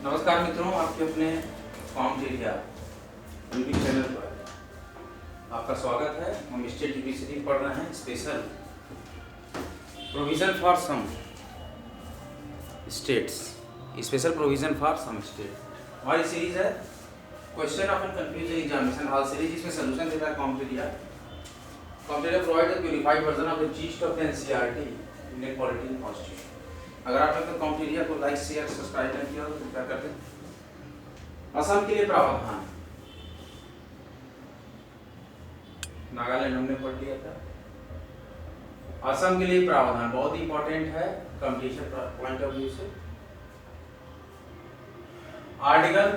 नमस्कार मित्रों, आपके अपने फॉर्म एरिया यूट्यूब चैनल पर आपका स्वागत है। हम स्टेट यूनिवर्सिटी पढ़ रहे हैं special provision for some states, special provision for some state. हमारी सीरीज है question of an confusion examination hall series, जिसमें सोल्यूशन देता है कॉम्पिटिया provide the unified version of the gist of the NCERT Indian polity and constitution. अगर आपने तो कॉम्पिटिया को लाइक शेयर सब्सक्राइब नहीं किया तो क्या करते हैं। असम के लिए प्रावधान, नागालैंड हमने पढ़ लिया था। असम के लिए प्रावधान बहुत इंपॉर्टेंट है कंपटीशन पॉइंट ऑफ व्यू से। आर्टिकल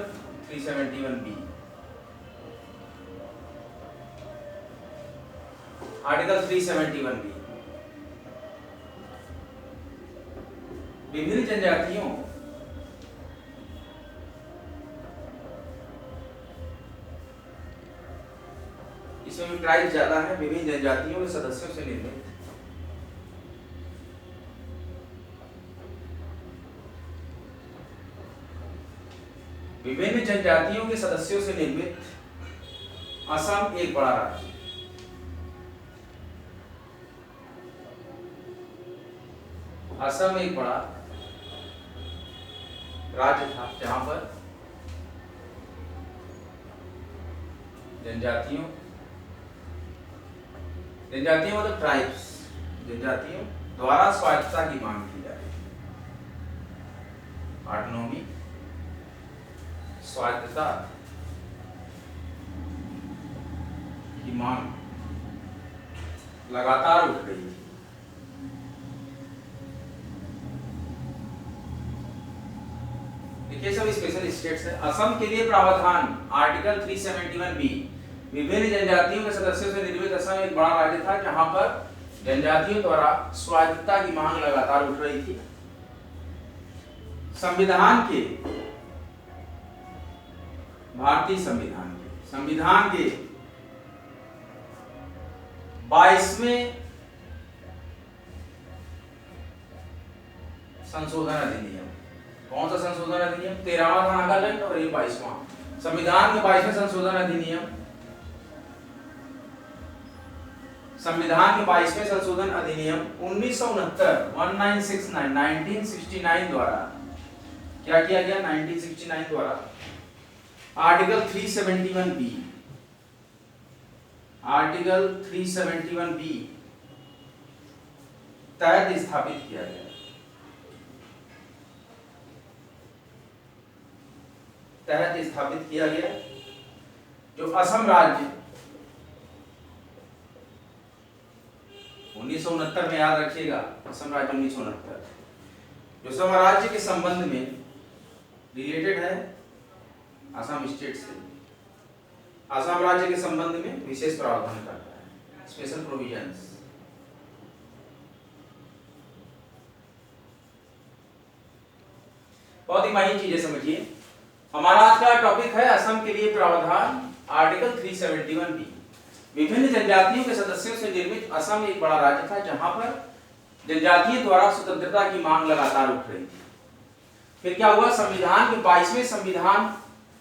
371B, आर्टिकल 371B विभिन्न जनजातियों इसमें भी ट्राइब ज्यादा है, विभिन्न जनजातियों के सदस्यों से निर्मित विभिन्न जनजातियों के सदस्यों से निर्मित असम एक बड़ा राज्य। असम एक बड़ा राज्य था जहां पर जनजातियों मतलब ट्राइब्स, जनजातियों द्वारा स्वायत्तता की मांग की जा रही है। ऑटोनॉमी, स्वायत्तता की मांग लगातार उठ रही है। देखिए सब स्पेशल स्टेट्स है। असम के लिए प्रावधान आर्टिकल 371B विभिन्न जनजातियों के सदस्यों से निर्मित असम एक बड़ा राज्य था जहां पर जनजातियों द्वारा स्वायत्तता की मांग लगातार उठ रही थी। संविधान के, भारतीय संविधान के 22वें संशोधन अधिनियम, कौन सा संशोधन अधिनियम? 13वां था नागालैंड और ये 22वां। संविधान के 22वें संशोधन अधिनियम, संविधान के 22वें संशोधन अधिनियम 1969 द्वारा क्या किया गया? 1969 द्वारा आर्टिकल 371B, आर्टिकल 371B तहत स्थापित किया गया। जो असम राज्य 1969 में, याद रखिएगा असम राज्य 1969, जो असम राज्य के संबंध में रिलेटेड है असम स्टेट से, असम राज्य के संबंध में विशेष प्रावधान करता है, स्पेशल प्रोविजंस। बहुत ही मायने चीजें समझिए। हमारा आज का टॉपिक है असम के लिए प्रावधान आर्टिकल 371B। विभिन्न जनजातियों के सदस्यों से निर्मित असम एक बड़ा राज्य था जहां पर जनजातियों द्वारा स्वतंत्रता की मांग लगातार उठ रही थी। फिर क्या हुआ? संविधान के 22वें संविधान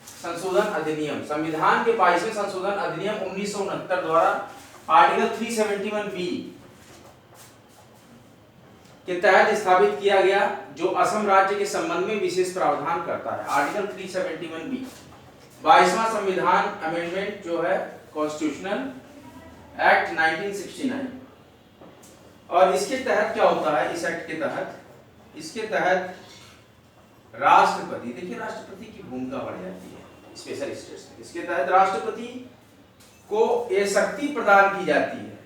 संशोधन अधिनियम, संविधान के 22वें संशोधन अधिनियम 1969 द्वारा आर्टिकल 371B के तहत स्थापित किया गया, जो असम राज्य के संबंध में विशेष प्रावधान करता है। आर्टिकल 371B 22वां संविधान अमेंडमेंट जो है कॉन्स्टिट्यूशनल एक्ट 1969, और इसके तहत क्या होता है? इस एक्ट के तहत, इसके तहत राष्ट्रपति, देखिए राष्ट्रपति की भूमिका बढ़ जाती है स्पेशल स्टेट्स में। इसके तहत राष्ट्रपति को ये शक्ति प्रदान की जाती है,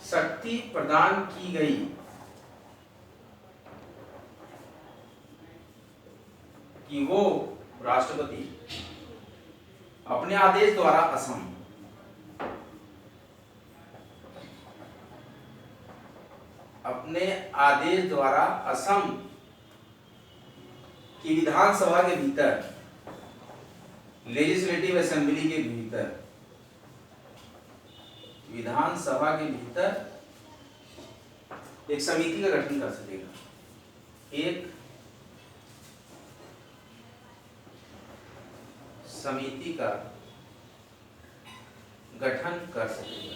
शक्ति प्रदान की गई कि वो राष्ट्रपति अपने आदेश द्वारा असम की विधानसभा के भीतर, लेजिस्लेटिव असेंबली के भीतर, विधानसभा के भीतर एक समिति का गठन कर सकेगा, एक समिति का गठन कर सकेगा।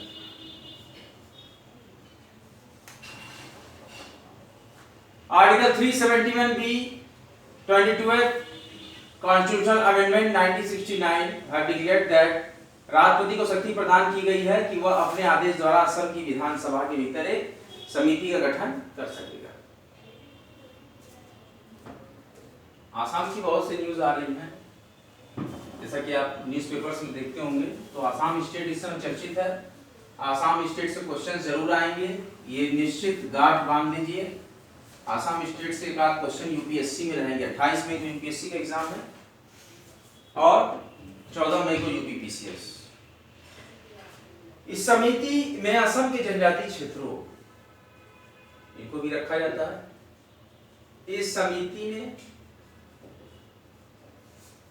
Article 371 B 22th constitutional amendment 1969 have declared that राष्ट्रपति को शक्ति प्रदान की गई है कि वह अपने आदेश द्वारा असम की विधानसभा के भीतर एक समिति का गठन कर सकेगा। आसाम की बहुत सी न्यूज आ रही हैं, जैसा कि आप न्यूज़पेपर्स में देखते होंगे, तो आसाम स्टेट इस समय चर्चित है। आसाम स्टेट से क्वेश्चन जरूर आएंगे, ये निश्चित गांठ बांध लीजिए। आसाम स्टेट से एक आध क्वेश्चन यूपीएससी में रहेंगे। 28 मई को यूपीएससी का एग्जाम है और 14 मई को यूपीपीसीएस। इस समिति में असम के जनजातीय क्षेत्रों इनको भी रखा जाता है। इस समिति में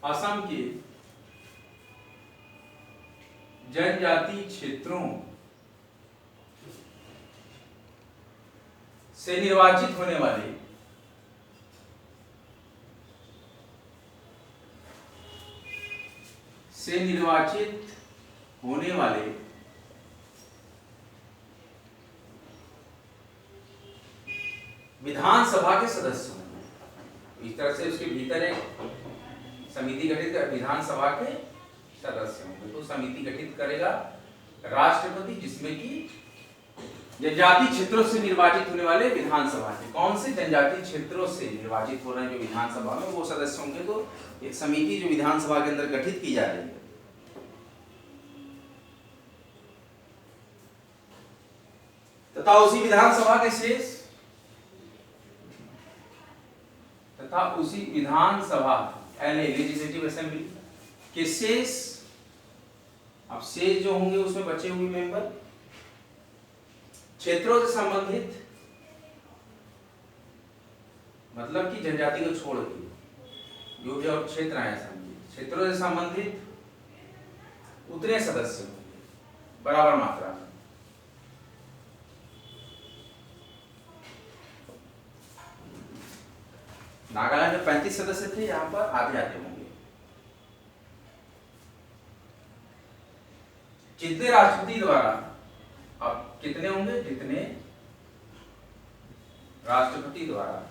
असम के जनजातीय क्षेत्रों से निर्वाचित होने वाले विधानसभा के सदस्य होंगे। इस तरह से उसके भीतर एक समिति गठित कर विधानसभा के सदस्य होंगे। तो समिति गठित करेगा राष्ट्रपति, जिसमें कि जनजातीय क्षेत्रों से निर्वाचित होने वाले विधानसभा के कौन से जनजातीय क्षेत्रों से निर्वाचित हो रहे हैं जो विधानसभा में, वो सदस्य होंगे। तो एक समिति जो विधानसभा के अंदर गठित की जा रही है। तथा उसी विधानसभा के शेष लेजिस्लेटिव असेंबली के शेष, अब शेष जो होंगे उसमें बचे हुए मेंबर क्षेत्रों से संबंधित, मतलब कि जनजाति को छोड़ के जो भी और क्षेत्र आए क्षेत्रों से संबंधित उतने सदस्य होंगे बराबर मात्रा में। नागालैंड में 35 सदस्य थे, यहाँ पर आधे आधे होंगे। जितने राष्ट्रपति द्वारा, अब कितने होंगे, जितने राष्ट्रपति द्वारा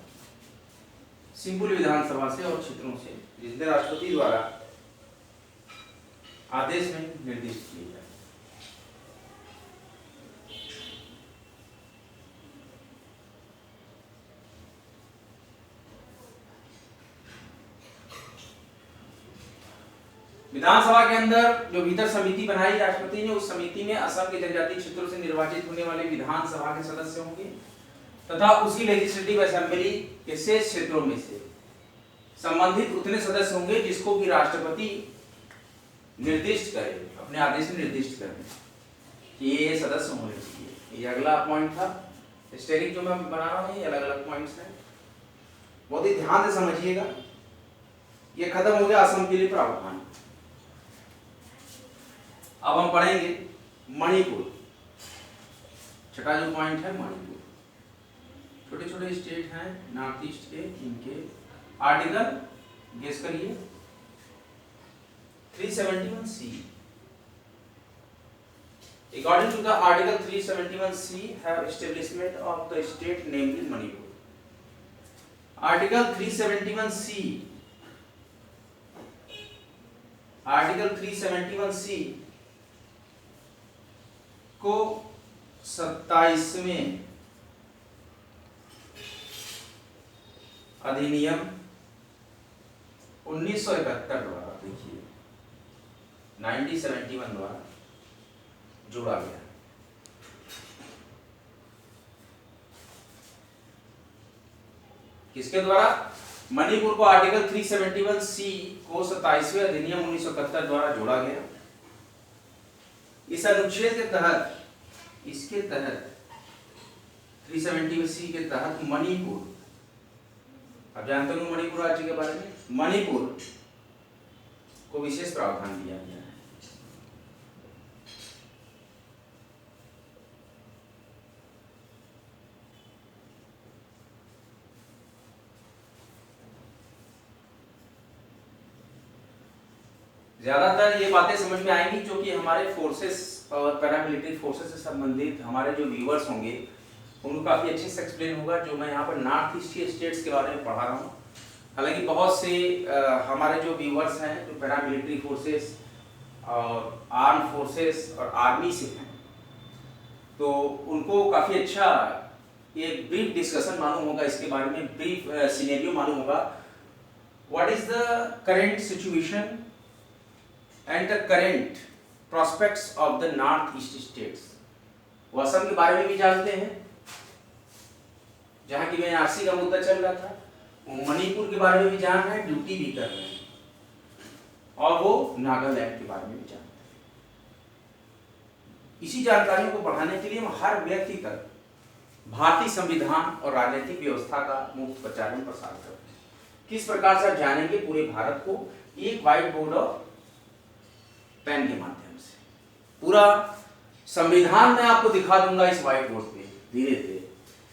सिंपल विधानसभा से और क्षेत्रों से जितने राष्ट्रपति द्वारा आदेश में निर्दिष्ट किए जाए। विधानसभा के अंदर जो भीतर समिति बनाई राष्ट्रपति ने, उस समिति में असम के जनजातीय क्षेत्रों से निर्वाचित होने वाले विधानसभा के सदस्य होंगे तथा उसी लेजिस्लेटिव असेंबली के शेष क्षेत्रों में से संबंधित उतने सदस्य होंगे जिसको कि राष्ट्रपति निर्दिष्ट करे, अपने आदेश में निर्दिष्ट करें कि ये सदस्य होने चाहिए। ये अगला पॉइंट था। स्टेरिंग जो मैं बना रहा हूँ, ये अलग अलग पॉइंट्स हैं, बहुत ही ध्यान से समझिएगा। ये खत्म हो गया असम के लिए प्रावधान। अब हम पढ़ेंगे मणिपुर। छठा जो पॉइंट है मणिपुर। छोटे छोटे स्टेट हैं नॉर्थ ईस्ट के, इनके आर्टिकल गेस करिए 371C। According to the Article 371C have establishment of the state namely Manipur. Article 371C को 27वें अधिनियम 1971 द्वारा, देखिए 1971 द्वारा जोड़ा गया। किसके द्वारा? मणिपुर को आर्टिकल 371C को 27वें अधिनियम 1971 द्वारा जोड़ा गया। इस अनुच्छेद के तहत, इसके तहत 370C के तहत मणिपुर, आप जानते हो मणिपुर राज्य के बारे में, मणिपुर को विशेष प्रावधान दिया गया है। ज्यादातर ये बातें समझ में आएंगी जो कि हमारे फोर्सेस और पैरामिलिट्री फोर्सेस से संबंधित हमारे जो व्यूअर्स होंगे उनको काफ़ी अच्छे से एक्सप्लेन होगा। जो मैं यहाँ पर नॉर्थ ईस्ट स्टेट्स के बारे में पढ़ा रहा हूँ, हालांकि बहुत से हमारे जो व्यूअर्स हैं जो पैरामिलिट्री फोर्सेस और आर्म फोर्सेस और आर्मी से हैं, तो उनको काफ़ी अच्छा एक ब्रीफ डिस्कशन मालूम होगा इसके बारे में, ब्रीफ सिनेरियो मालूम होगा। What is the current situation and the current prospects of the north east states. वो असम के बारे में भी जानते हैं, जहां की में आरसी का मुद्दा चल रहा था। वो मणिपुर के बारे में भी जान रहे हैं, ड्यूटी भी कर रहे हैं, और वो नागालैंड के बारे में भी जानते हैं। इसी जानकारियों को बढ़ाने के लिए हम हर व्यक्ति तक भारतीय संविधान और राजनीतिक व्यवस्था का मुफ्त प्रचार और प्रसार करते हैं। किस प्रकार से आप जानेंगे पूरे भारत को, एक व्हाइट बोर्ड और पेन के माध्यम से। पूरा संविधान मैं आपको दिखा दूंगा इस व्हाइट बोर्ड पे धीरे धीरे।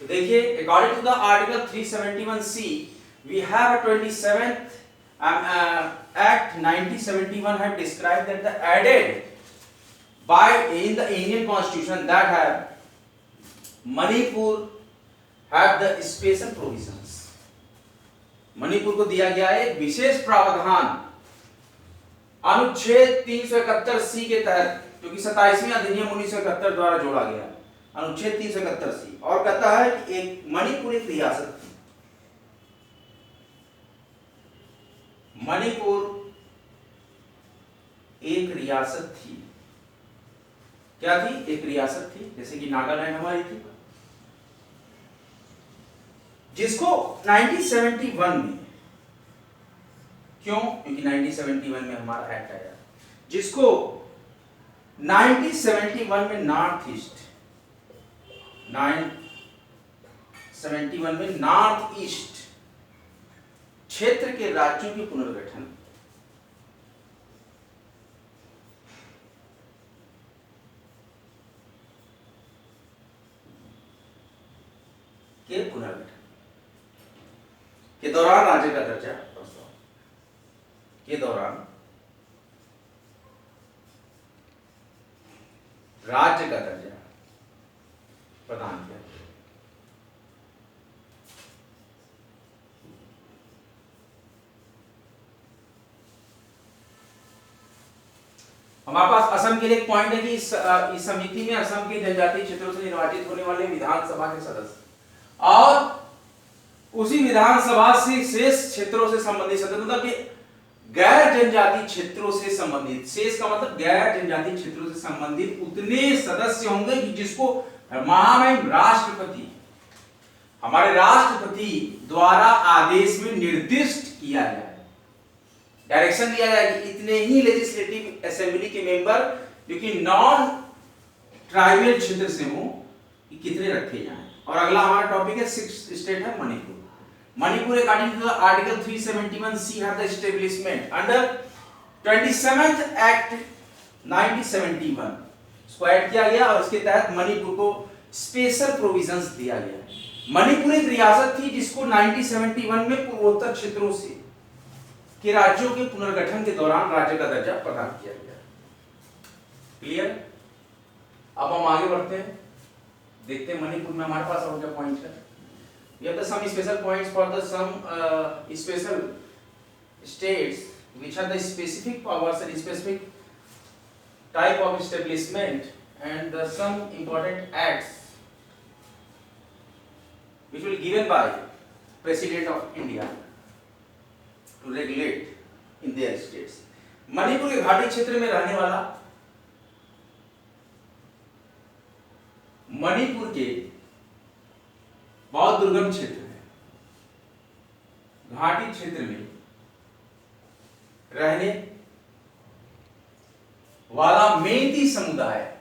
तो देखिए, according to the article 371C we have a 27th Act 1971 have described that the added by in the Indian Constitution that have Manipur have the special provisions। Manipur को दिया गया है एक विशेष प्रावधान अनुच्छेद 371C के तहत, जो कि 27वें अधिनियम 1971 द्वारा जोड़ा गया। अनुच्छेद 371C और कहता है कि एक मणिपुर एक रियासत थी। मणिपुर एक रियासत थी। क्या थी? एक रियासत थी, जैसे कि नागालैंड हमारी थी, जिसको 1971 में, क्यों? क्योंकि 1971 में हमारा एक्ट आया, जिसको 1971 में नॉर्थ ईस्ट 971 में नॉर्थ ईस्ट क्षेत्र के राज्यों के पुनर्गठन के दौरान राज्य का दर्जा के दौरान राज्य का दर्जा प्रदान किया। हमारे पास असम के लिए एक पॉइंट है कि इस समिति में असम के जनजातीय क्षेत्रों से निर्वाचित होने वाले विधानसभा के सदस्य और उसी विधानसभा से शेष क्षेत्रों से संबंधित सदस्य, मतलब कि गैर जनजातीय क्षेत्रों से संबंधित, शेष का मतलब गैर जनजातीय क्षेत्रों से संबंधित उतने सदस्य होंगे कि जिसको महामहिम राष्ट्रपति, हमारे राष्ट्रपति द्वारा आदेश में निर्दिष्ट किया गया है, डायरेक्शन दिया गया है कि इतने ही लेजिस्लेटिव असेंबली के मेंबर जो कि नॉन ट्राइबल क्षेत्र से हो कितने रखे जाएं। और अगला हमारा टॉपिक है 6th स्टेट है Manipur. Manipur according to article 371C have the establishment under 27th act 1971 इसको ऐड किया गया और इसके तहत मणिपुर को स्पेशल प्रोविजंस दिया गया। मणिपुर एक रियासत थी जिसको 1971 में पूर्वोत्तर क्षेत्रों से के राज्यों के पुनर्गठन के दौरान राज्य का दर्जा प्रदान किया गया। क्लियर? अब हम आगे बढ़ते हैं, देखते हैं मणिपुर में हमारे पास और क्या पॉइंट है। We have some special points for the some special states which have the specific powers and specific type of establishment and some important acts which will given by President of India to regulate in their states। Manipur के घाटी क्षेत्र में रहने वाला मणिपुर के बहुत दुर्गम क्षेत्र है, घाटी क्षेत्र में रहने वाला मेइती समुदाय,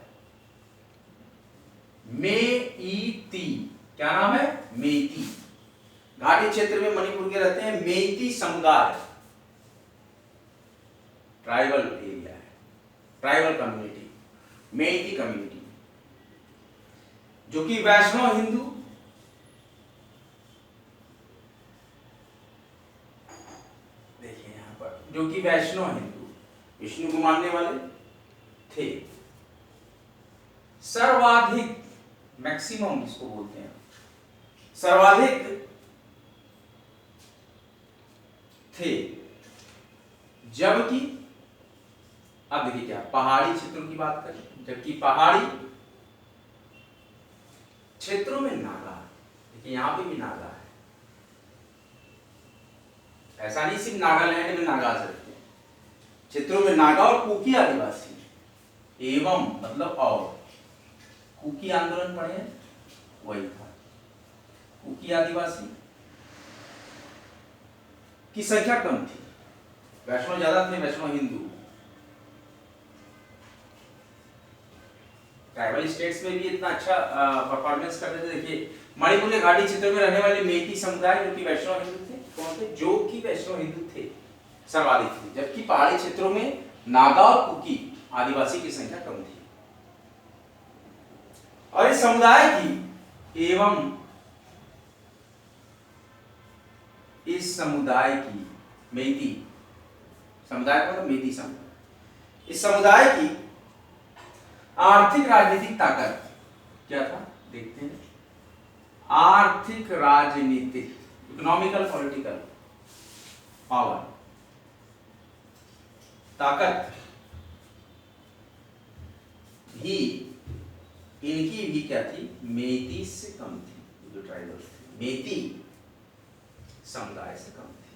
मेइती, क्या नाम है? मेइती। घाटी क्षेत्र में मणिपुर के रहते हैं मेइती समुदाय, ट्राइबल एरिया है, ट्राइबल कम्युनिटी, मेइती कम्युनिटी, जो कि वैष्णव हिंदू, जो कि वैष्णव हिंदू विष्णु को मानने वाले थे। सर्वाधिक, मैक्सिमम इसको बोलते हैं, सर्वाधिक थे, जबकि अब देखिए क्या पहाड़ी क्षेत्रों की बात करें, जबकि पहाड़ी क्षेत्रों में नागा, देखिए यहां पे भी नागा है, ऐसा नहीं सिर्फ नागालैंड में नागा आ सकते हैं, क्षेत्रों में नागा और कुकी आदिवासी एवं मतलब और, कुकी आंदोलन पढ़े हैं, वही था, कुकी आदिवासी की संख्या कम थी, वैष्णव ज्यादा थे, वैष्णव हिंदू। ट्राइबल स्टेट्स में भी इतना अच्छा परफॉर्मेंस करते थे। देखिए मणिपुर के घाटी क्षेत्र में रहने वाले मेइती समुदाय जो कि वैष्णव हिंदू थे, कौन थे, जो कि वैष्णव हिंदू थे, सर्वाधिक थे, जबकि पहाड़ी क्षेत्रों में नागा और कुकी आदिवासी की संख्या कम थी। और इस समुदाय की एवं इस समुदाय की मेइती समुदाय का मतलब मेइती समुदाय, इस समुदाय की आर्थिक राजनीतिक ताकत क्या था, देखते हैं। आर्थिक राजनीतिक, इकोनॉमिकल पॉलिटिकल पावर, ताकत भी इनकी भी क्या थी, मेइती से कम थी। जो ट्राइबल थे मेइती समुदाय से कम थे,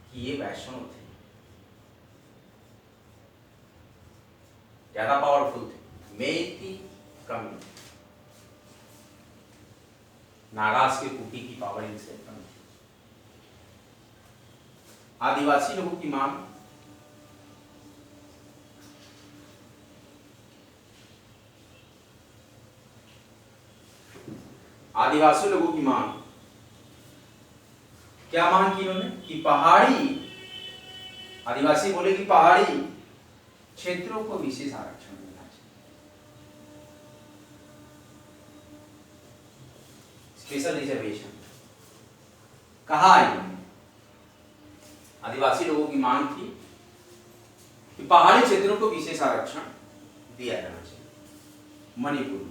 कि ये वैष्णव थे, ज्यादा पावरफुल थे, मेइती कम, नागास के कुकी की पावर इनसे कम थी। आदिवासी लोगों की मांग, आदिवासी लोगों की मांग, क्या मांग की इन्होंने, कि पहाड़ी, आदिवासी बोले कि पहाड़ी क्षेत्रों को विशेष आरक्षण मिलना चाहिए, स्पेशल रिजर्वेशन कहा इन्होंने। आदिवासी लोगों की मांग थी कि पहाड़ी क्षेत्रों को विशेष आरक्षण दिया जाना चाहिए। मणिपुर में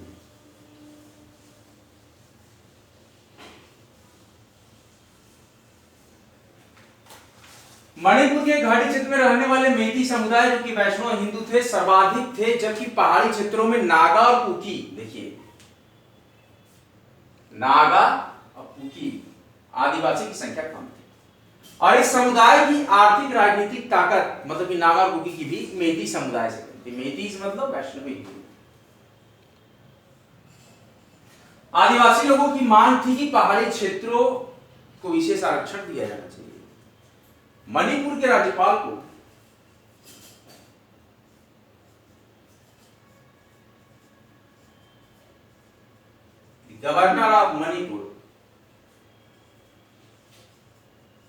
मणिपुर के घाटी क्षेत्र में रहने वाले मेइती समुदाय जो कि वैष्णव हिंदू थे, सर्वाधिक थे, जबकि पहाड़ी क्षेत्रों में नागा और कुकी, देखिए नागा और कुकी आदिवासी की संख्या कम थी। और इस समुदाय की आर्थिक राजनीतिक ताकत मतलब कि नागा और कुकी की भी मेइती समुदाय से कम थी। मेइती मतलब वैष्णव हिंदू। आदिवासी लोगों की मांग थी कि पहाड़ी क्षेत्रों को विशेष आरक्षण दिया जाना चाहिए। मणिपुर के राज्यपाल को गवर्नर ऑफ मणिपुर,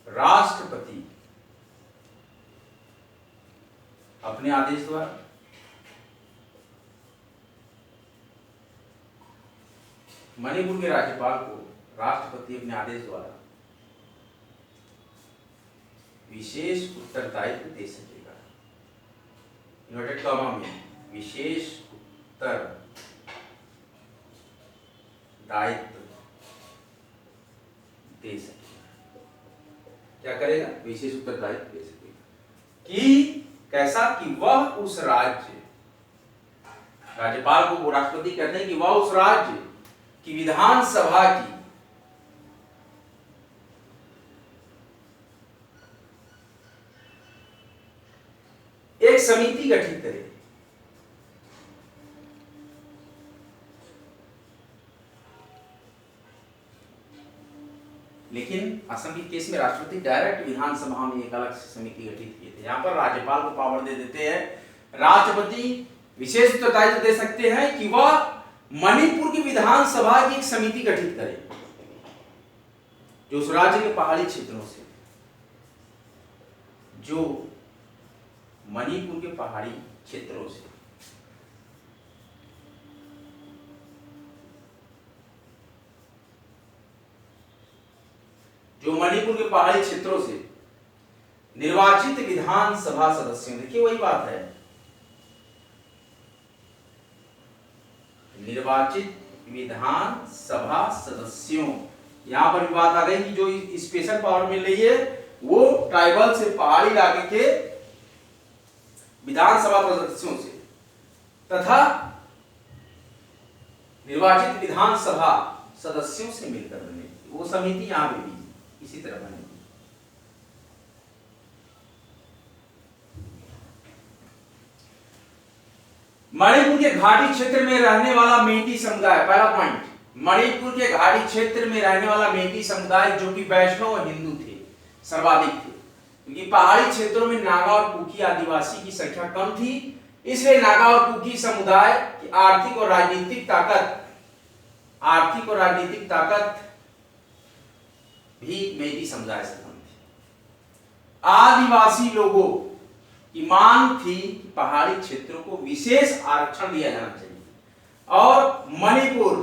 राष्ट्रपति अपने आदेश द्वारा मणिपुर के राज्यपाल को राष्ट्रपति अपने आदेश द्वारा विशेष उत्तरदायित्व दे सकेगा। इन्वर्टेड कॉमा में विशेष उत्तरदायित्व दे सकेगा। क्या करेगा? विशेष उत्तरदायित्व दे सकेगा कि कैसा, कि वह उस राज्य, राज्यपाल को राष्ट्रपति कहते हैं कि वह उस राज्य की विधानसभा की एक समिति गठित करे, लेकिन असम के केस में राष्ट्रपति डायरेक्ट विधानसभा में एक अलग समिति गठित किए थे। यहां पर राज्यपाल को पावर दे देते हैं, राष्ट्रपति विशेष उत्तरदायित्व दे सकते हैं कि वह मणिपुर की विधानसभा की एक समिति गठित करे जो उस राज्य के पहाड़ी क्षेत्रों से, जो मणिपुर के पहाड़ी क्षेत्रों से जो मणिपुर के पहाड़ी क्षेत्रों से निर्वाचित विधानसभा सदस्यों, देखिए वही बात है, निर्वाचित विधानसभा सदस्यों, यहां पर भी बात आ गई कि जो स्पेशल पावर मिल रही है वो ट्राइबल से, पहाड़ी इलाके के विधानसभा सदस्यों से, तथा निर्वाचित विधानसभा सदस्यों से मिलकर बनेगी। वो समिति यहां पे भी इसी तरह बनेगी। मणिपुर के घाटी क्षेत्र में रहने वाला मेइती समुदाय, पहला पॉइंट, मणिपुर के घाटी क्षेत्र में रहने वाला मेइती समुदाय जो कि वैष्णव और हिंदू थे, सर्वाधिक थे, क्योंकि पहाड़ी क्षेत्रों में नागा और कुकी आदिवासी की संख्या कम थी, इसलिए नागा और कुकी समुदाय की आर्थिक और राजनीतिक ताकत भी मेइती समुदाय से कम थी। आदिवासी लोगों की मांग थी कि पहाड़ी क्षेत्रों को विशेष आरक्षण दिया जाना चाहिए और मणिपुर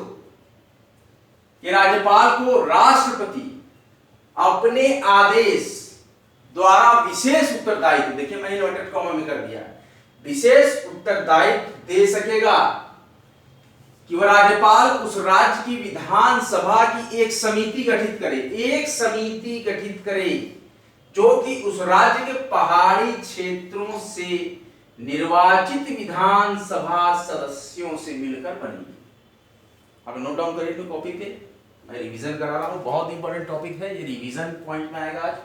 के राज्यपाल को राष्ट्रपति अपने आदेश द्वारा विशेष उत्तरदायित्व, देखिए मैंने इन्वर्टेड कॉमा में कर दिया, विशेष उत्तरदायित्व दे सकेगा कि वह राज्यपाल उस राज्य की विधानसभा की एक समिति गठित करे जो कि उस राज्य के पहाड़ी क्षेत्रों से निर्वाचित विधानसभा सदस्यों से मिलकर बनेगी। अब नोट डाउन करिए तो कॉपी पे, मैं रिवीजन करा रहा हूं, बहुत इंपॉर्टेंट टॉपिक है ये, रिवीजन पॉइंट में आएगा आज।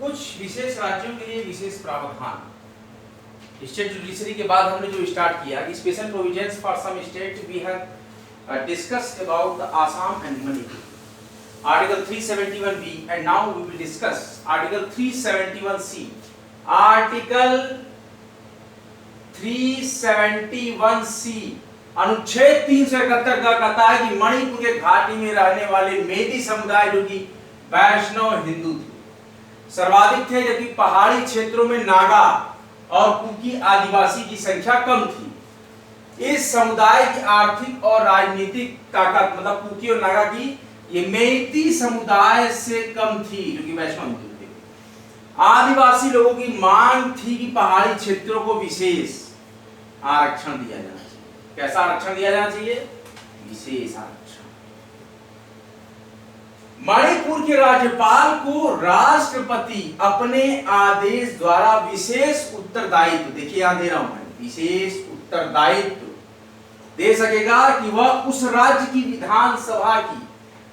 कुछ विशेष राज्यों के लिए विशेष प्रावधान। स्टेट जुडिशरी के बाद हमने जो स्टार्ट किया, special provisions for some state we have discussed about the Assam and Manipur, article 371B, and now we will discuss article 371C। Article 371C अनुच्छेद 371 का कहता है कि मणिपुर के घाटी में रहने वाले मेइती समुदाय जो कि वैष्णव हिंदू थे, सर्वाधिक थे, जबकि पहाड़ी क्षेत्रों में नागा और कुकी आदिवासी की संख्या कम थी। इस समुदाय की आर्थिक और राजनीतिक ताकत, मतलब कुकी और नागा की, ये मेइती समुदाय से कम थी जो कि वैष्णव हिंदू थे। आदिवासी लोगों की मांग थी कि पहाड़ी क्षेत्रों को विशेष आरक्षण दिया जाना चाहिए। कैसा आरक्षण दिया जाना चाहिए? विशेष आरक्षण। मणिपुर के राज्यपाल को राष्ट्रपति अपने आदेश द्वारा विशेष उत्तरदायित्व, देखिए यहां दे रहा हूं मैं, विशेष उत्तरदायित्व दे सकेगा कि वह उस राज्य की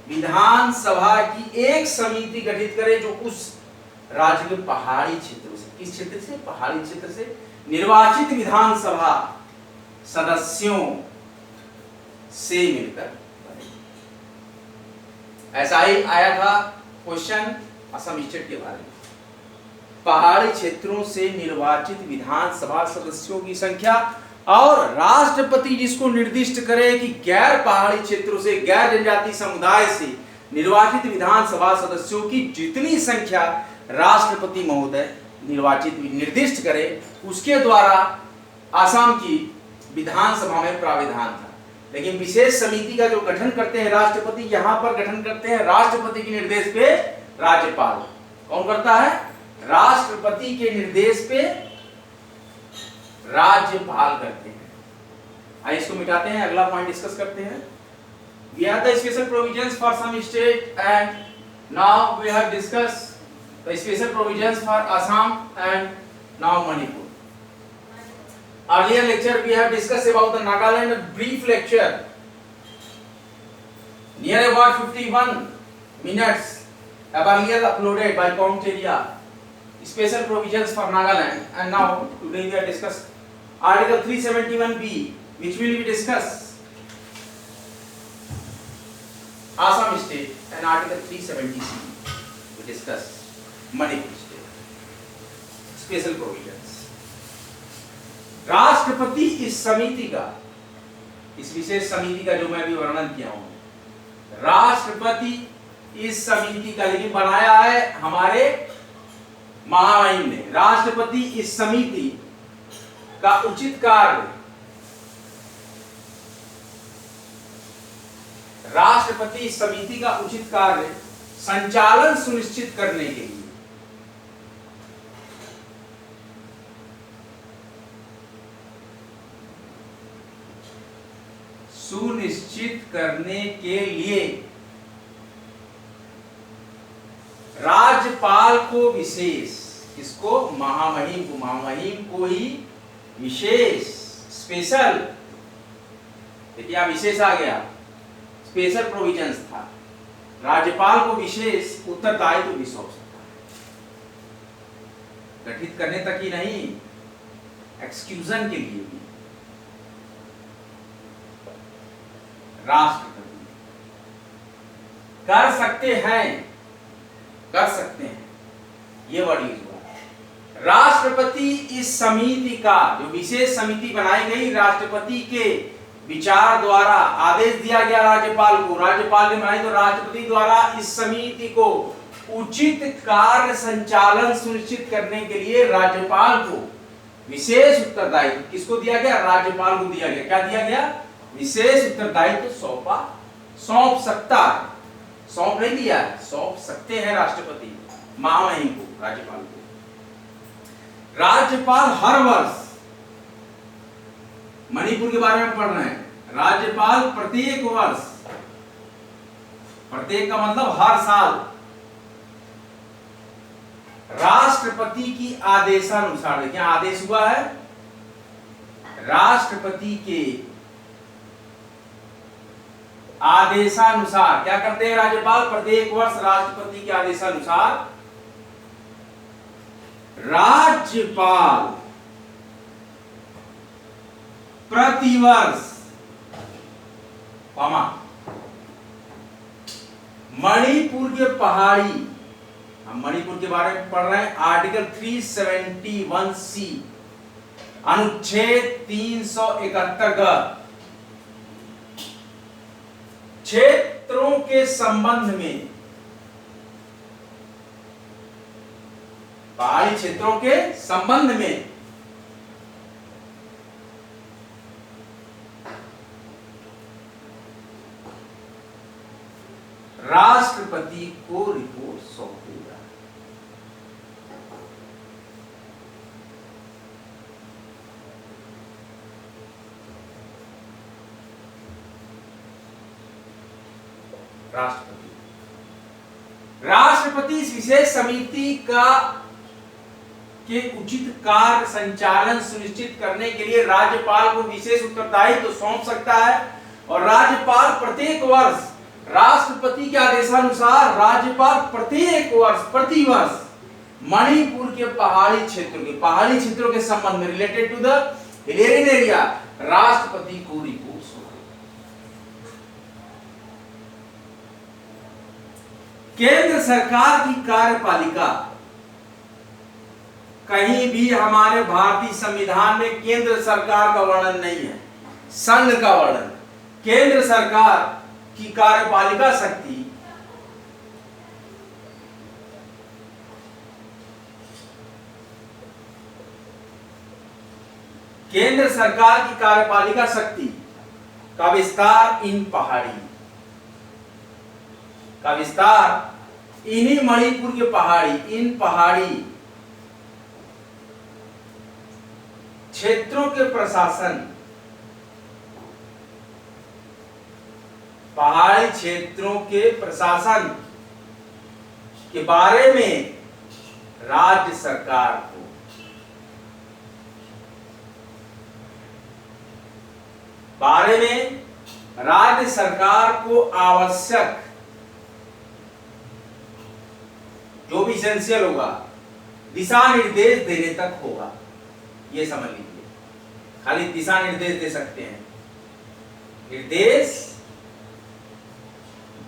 विधानसभा की एक समिति गठित करे जो उस राज्य के पहाड़ी क्षेत्रों से, किस क्षेत्र से? पहाड़ी क्षेत्र से निर्वाचित विधानसभा सदस्यों से मिलकर। ऐसा ही आया था क्वेश्चन असम स्टेट के बारे में, पहाड़ी क्षेत्रों से निर्वाचित विधानसभा सदस्यों की संख्या और राष्ट्रपति जिसको निर्दिष्ट करे कि गैर पहाड़ी क्षेत्रों से, गैर जनजाति समुदाय से निर्वाचित विधानसभा सदस्यों की जितनी संख्या राष्ट्रपति महोदय निर्दिष्ट करे, उसके द्वारा असम की विधानसभा में प्राविधान था। लेकिन विशेष समिति का जो गठन करते हैं राष्ट्रपति, यहां पर गठन करते हैं राष्ट्रपति के निर्देश पे राज्यपाल। कौन करता है? राष्ट्रपति के निर्देश पे राज्यपाल करते हैं। आइए इसको मिटाते हैं, अगला पॉइंट डिस्कस करते हैं। We have the special provisions for some state and now we have discuss the special provisions for Assam and now Manipur. Earlier lecture we have discussed about the Nagaland, a brief lecture near about 51 minutes earlier uploaded by Comteria, special provisions for Nagaland, and now today we are discuss Article 371B, which will be discussed Assam state, and Article 370C we discuss Manipur state, special provisions। राष्ट्रपति इस समिति का, इस विशेष समिति का जो मैं भी वर्णन किया हूं, राष्ट्रपति इस समिति का, लेकिन बनाया है हमारे महामहिम ने, राष्ट्रपति इस समिति का उचित कार्य राष्ट्रपति समिति का उचित कार्य संचालन सुनिश्चित करने के लिए राज्यपाल को विशेष, किसको? महामहिम को ही विशेष, स्पेशल, देखिए यहाँ विशेष आ गया, स्पेशल प्रोविजंस था, राज्यपाल को विशेष उत्तरदायित्व भी सौंप सकता है, गठित करने तक ही नहीं, एक्सक्यूजन के लिए भी। राष्ट्रपति कर सकते हैं, ये वर्ड यूज हुआ। राष्ट्रपति इस समिति का, जो विशेष समिति बनाई गई, राष्ट्रपति के विचार द्वारा आदेश दिया गया राज्यपाल को, राज्यपाल ने बनाई तो राष्ट्रपति द्वारा इस समिति को उचित कार्य संचालन सुनिश्चित करने के लिए राज्यपाल को विशेष उत्तरदायित्व, किसको दिया गया? राज्यपाल को दिया गया। क्या दिया गया? विशेष उत्तरदायित्व सौंप सकता है, सौंप नहीं दिया है, सौंप सकते हैं राष्ट्रपति महामहिम को, राज्यपाल को। राज्यपाल हर वर्ष, मणिपुर के बारे में पढ़ रहे हैं, राज्यपाल प्रत्येक वर्ष, प्रत्येक का मतलब हर साल, राष्ट्रपति की आदेशानुसार, देखिए आदेश हुआ है, राष्ट्रपति के आदेशानुसार क्या करते हैं राज्यपाल? प्रत्येक वर्ष राष्ट्रपति के आदेशानुसार राज्यपाल प्रतिवर्ष मणिपुर के पहाड़ी, हम मणिपुर के बारे में पढ़ रहे हैं, आर्टिकल 371C अनुच्छेद 371 का क्षेत्रों के संबंध में, पहाड़ी क्षेत्रों के संबंध में राष्ट्रपति को रिपोर्ट सौंपेगा। राष्ट्रपति इस विशेष समिति के उचित कार्य संचालन सुनिश्चित करने के लिए राज्यपाल को विशेष उत्तरदायित्व सौंप सकता है, और राज्यपाल प्रत्येक वर्ष राष्ट्रपति के आदेशानुसार राज्यपाल प्रत्येक वर्ष, प्रतिवर्ष मणिपुर के पहाड़ी क्षेत्रों के संबंध में, related to the hilly region area, राष्ट्रपति को रिपोर्ट। केंद्र सरकार की कार्यपालिका, कहीं भी हमारे भारतीय संविधान में केंद्र सरकार का वर्णन नहीं है, संघ का वर्णन। केंद्र सरकार की कार्यपालिका शक्ति केंद्र सरकार की कार्यपालिका शक्ति का विस्तार इन्हीं मणिपुर के इन पहाड़ी क्षेत्रों के प्रशासन, पहाड़ी क्षेत्रों के प्रशासन के बारे में राज्य सरकार को आवश्यक, जो भी एसेंशियल होगा, दिशा निर्देश देने तक होगा। ये समझ लीजिए, खाली दिशा निर्देश दे सकते हैं, निर्देश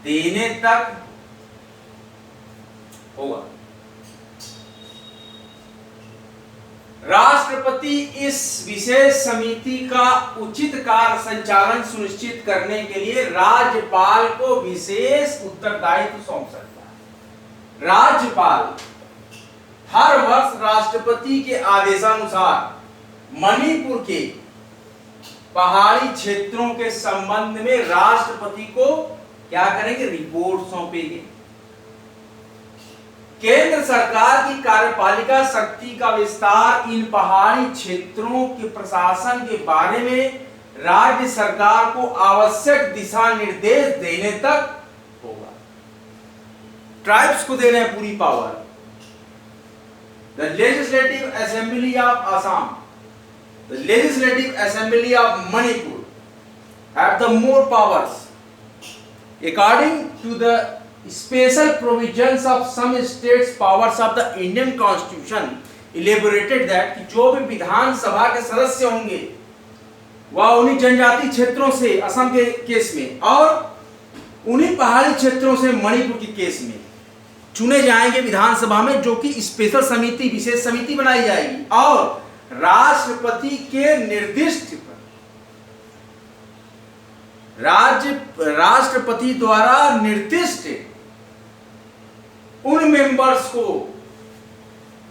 देने तक होगा। राष्ट्रपति इस विशेष समिति का उचित कार्य संचालन सुनिश्चित करने के लिए राज्यपाल को विशेष उत्तरदायित्व सौंप सकता है। राज्यपाल हर वर्ष राष्ट्रपति के आदेशानुसार मणिपुर के पहाड़ी क्षेत्रों के संबंध में राष्ट्रपति को क्या करेंगे, रिपोर्ट सौंपेंगे। केंद्र सरकार की कार्यपालिका शक्ति का विस्तार इन पहाड़ी क्षेत्रों के प्रशासन के बारे में राज्य सरकार को आवश्यक दिशा निर्देश देने तक होगा। ट्राइब्स को दे रहे हैं पूरी power. The legislative assembly of Assam, the legislative assembly of Manipur have the more powers according to the special provisions of some states powers of the Indian Constitution elaborated that कि जो भी विधानसभा के सदस्य होंगे वह उन्हीं जनजाति क्षेत्रों से असम के केस में और उन्हीं पहाड़ी क्षेत्रों से मणिपुर के केस में चुने जाएंगे विधानसभा में, जो कि स्पेशल समिति, विशेष समिति बनाई जाएगी और राष्ट्रपति के निर्दिष्ट राष्ट्रपति द्वारा निर्दिष्ट उन मेंबर्स को,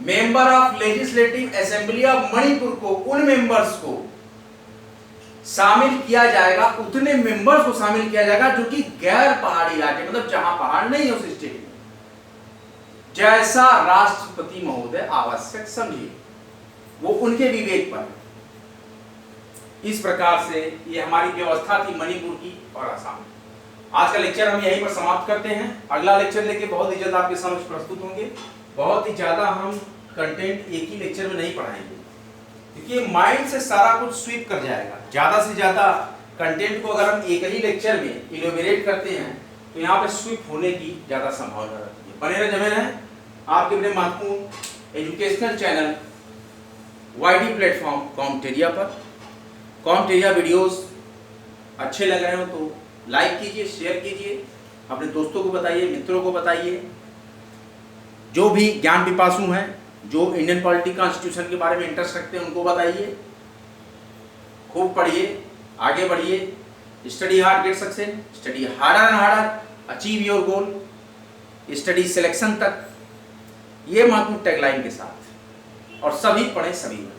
member of legislative assembly of Manipur को, उन मेंबर्स को शामिल किया जाएगा, उतने मेंबर्स को शामिल किया जाएगा जो कि गैर पहाड़ी राज्य, मतलब जहां पहाड़ नहीं है उस स्टेट में, जैसा राष्ट्रपति महोदय आवश्यक समझे, वो उनके विवेक पर। इस प्रकार से ये हमारी व्यवस्था थी मणिपुर की और असम। आज का लेक्चर हम यहीं पर समाप्त करते हैं। अगला लेक्चर लेके बहुत ही जल्द आपके समक्ष प्रस्तुत होंगे। बहुत ही ज्यादा हम कंटेंट एक ही लेक्चर में नहीं पढ़ाएंगे, क्योंकि माइंड से सारा कुछ स्वीप कर जाएगा। ज्यादा से ज्यादा कंटेंट को अगर हम एक ही लेक्चर में इलेबोरेट करते हैं तो यहाँ पे स्वीप होने की ज्यादा संभावना रहती है। बने रहे, जमे रहे आपके अपने महत्वपूर्ण एजुकेशनल चैनल YD प्लेटफॉर्म कॉम्टेरिया पर। कॉम्टेरिया वीडियोस अच्छे लग रहे हो तो लाइक कीजिए, शेयर कीजिए, अपने दोस्तों को बताइए, मित्रों को बताइए। जो भी ज्ञान पिपासु हैं, जो इंडियन पॉलिटी कॉन्स्टिट्यूशन के बारे में इंटरेस्ट रखते हैं, उनको बताइए। खूब पढ़िए, आगे बढ़िए। Study hard, get success. Study harder and harder, achieve your goal. Study selection तक, ये महत्वपूर्ण टैगलाइन के साथ। और सभी पढ़े, सभी बढ़े।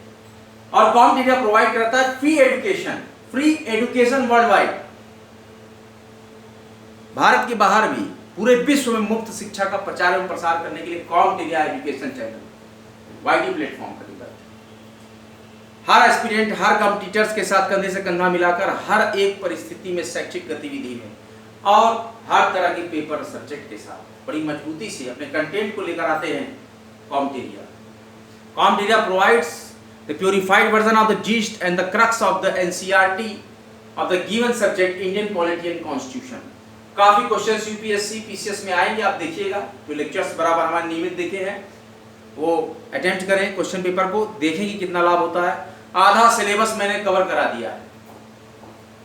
और कॉम्टेरिया प्रोवाइड करता है free education world wide. Bharat के बाहर भी पूरे विश्व में मुफ्त शिक्षा का प्रचार एवं प्रसार करने के लिए कॉम्टेरिया एजुकेशन चैनल YD प्लेटफॉर्म पर हर एस्पिरेंट, हर कॉम्पिटिटर्स के साथ कंधे से कंधा मिलाकर हर एक परिस्थिति में, शैक्षिक गतिविधि में और हर तरह के पेपर सब्जेक्ट के साथ बड़ी मजबूती से अपने कंटेंट को लेकर आते हैं कॉम्टेरिया। कॉम्टेरिया provides the purified version of the gist and the crux of the NCERT of the given subject Indian Polity and Constitution। काफी क्वेश्चंस UPSC PCS में आएंगे, आप देखिएगा। जो लेक्चर्स बराबर हमारे नियमित देखे हैं वो अटेम्प्ट करें, क्वेश्चन पेपर को देखेंगे कितना लाभ होता है। आधा सिलेबस मैंने कवर करा दिया है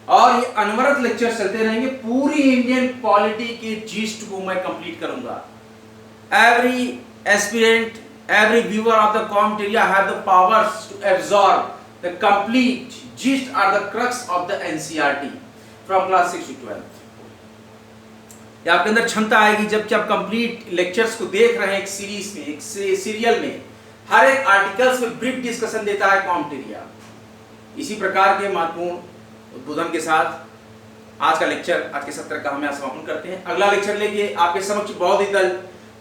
और ये अनवरत लेक्चर चलते रहेंगे। पूरी इंडियन पॉलिटी के जिस्ट को मैं कंप्लीट करूंगा। Every aspirant, every viewer of the Comteria have the powers to absorb the complete gist or the crux of the NCERT from class 6 to 12। ये आपके अंदर क्षमता आएगी जब कि आप कंप्लीट लेक्चर्स को देख रहे हैं एक सीरीज में, एक सीरियल में। हर एक आर्टिकल्स में ब्रीफ डिस्कशन देता है कॉम्टेरिया। इसी प्रकार के महत्वपूर्ण उद्बोधन के साथ आज का लेक्चर, आज के सत्र का हम यहाँ समापन करते हैं। अगला लेक्चर लेके आपके समक्ष बहुत ही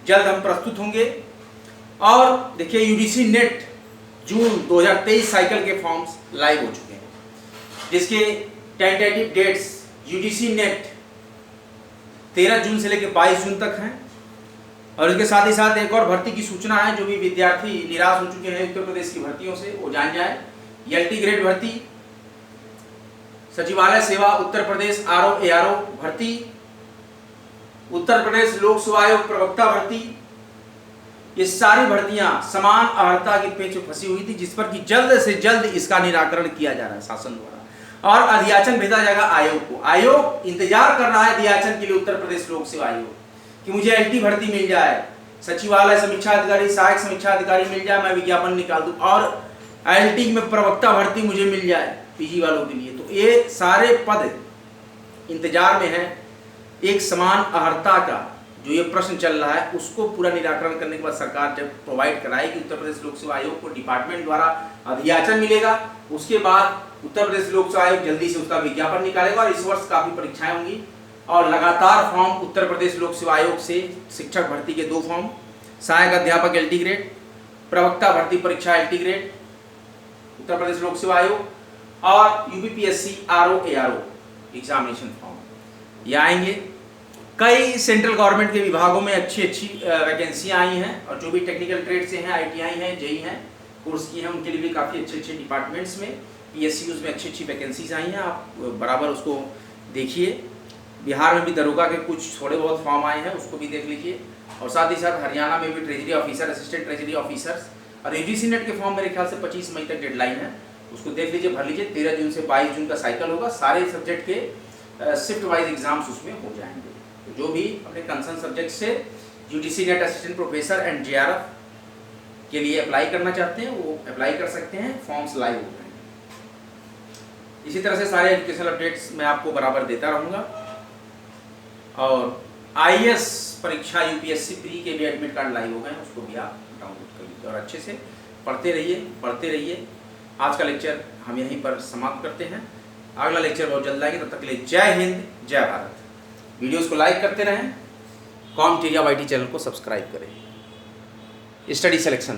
जल्द हम प्रस्तुत होंगे। और देखिए यूजीसी नेट जून 2023 साइकिल के फॉर्म्स लाइव हो चुके हैं, जिसके टेंटेटिव डेट्स यूजीसी नेट 13 जून से लेकर 22 जून तक हैं। और इसके साथ ही साथ एक और भर्ती की सूचना है। जो भी विद्यार्थी निराश हो चुके हैं उत्तर प्रदेश की भर्तियों से, वो जान जाए। LT ग्रेड भर्ती, सचिवालय सेवा उत्तर प्रदेश RO ARO भर्ती, उत्तर प्रदेश लोक सेवा आयोग प्रवक्ता भर्ती, ये सारी भर्तियां समान अर्हता के पेच में फंसी हुई थी, जिस पर कि जल्द से जल्द इसका निराकरण किया जा रहा है शासन द्वारा और अधियाचन भेजा जाएगा आयोग को। आयोग इंतजार कर रहा है अधियाचन के लिए उत्तर प्रदेश लोक सेवा आयोग कि मुझे LT भर्ती मिल जाए, सचिवालय समीक्षा अधिकारी, सहायक समीक्षा अधिकारी मिल जाए, मैं विज्ञापन निकाल दूं, और LT में प्रवक्ता भर्ती मुझे मिल जाए PG वालों के लिए। तो ये सारे पद इंतजार में है। एक समान अर्हता का जो ये प्रश्न चल रहा है उसको पूरा निराकरण करने के बाद सरकार जब प्रोवाइड कराएगी उत्तर प्रदेश लोक सेवा आयोग को डिपार्टमेंट द्वारा अभियाचन मिलेगा, उसके बाद उत्तर प्रदेश लोक सेवा आयोग जल्दी से उसका विज्ञापन निकालेगा और इस वर्ष काफ़ी परीक्षाएं होंगी और लगातार फॉर्म उत्तर प्रदेश लोक सेवा आयोग से शिक्षक भर्ती के 2 फॉर्म, सहायक अध्यापक LT ग्रेड, प्रवक्ता भर्ती परीक्षा LT ग्रेड उत्तर प्रदेश लोक सेवा आयोग और UPPSC RO ARO examination form ये आएंगे। कई सेंट्रल गवर्नमेंट के विभागों में अच्छी वैकेंसियां आई हैं और जो भी टेक्निकल ट्रेड से हैं, ITI हैं, JEE हैं, कोर्स की हैं, उनके लिए भी काफ़ी अच्छे डिपार्टमेंट्स में PSUs में अच्छी वैकेंसीज आई हैं। आप बराबर उसको देखिए। बिहार में भी दरोगा के कुछ थोड़े बहुत फॉर्म आए हैं, उसको भी देख लीजिए और साथ ही साथ हरियाणा में भी treasury officer, assistant treasury officers और UGC नेट के फॉर्म मेरे ख्याल से 25 मई तक डेडलाइन है, उसको देख लीजिए, भर लीजिए। 13 जून से 22 जून का साइकिल होगा, सारे सब्जेक्ट के शिफ्ट वाइज एग्जाम्स उसमें हो जाएंगे। तो जो भी अपने कंसर्न सब्जेक्ट से UGC net assistant professor and JRF के लिए अप्लाई करना चाहते हैं वो अप्लाई कर सकते हैं, फॉर्म्स लाइव हो रहे हैं। इसी तरह से सारे एजुकेशनल अपडेट्स मैं आपको बराबर देता रहूँगा और IAS परीक्षा UPSC प्री के भी एडमिट कार्ड लाइव हो गए हैं, उसको भी आप डाउनलोड कर लीजिए और अच्छे से पढ़ते रहिए। आज का लेक्चर हम यहीं पर समाप्त करते हैं, अगला लेक्चर बहुत जल्द आएंगे। तब तक के लिए जय हिंद, जय भारत। वीडियोस को लाइक करते रहें, कॉम टीरिया YT चैनल को सब्सक्राइब करें। Study selection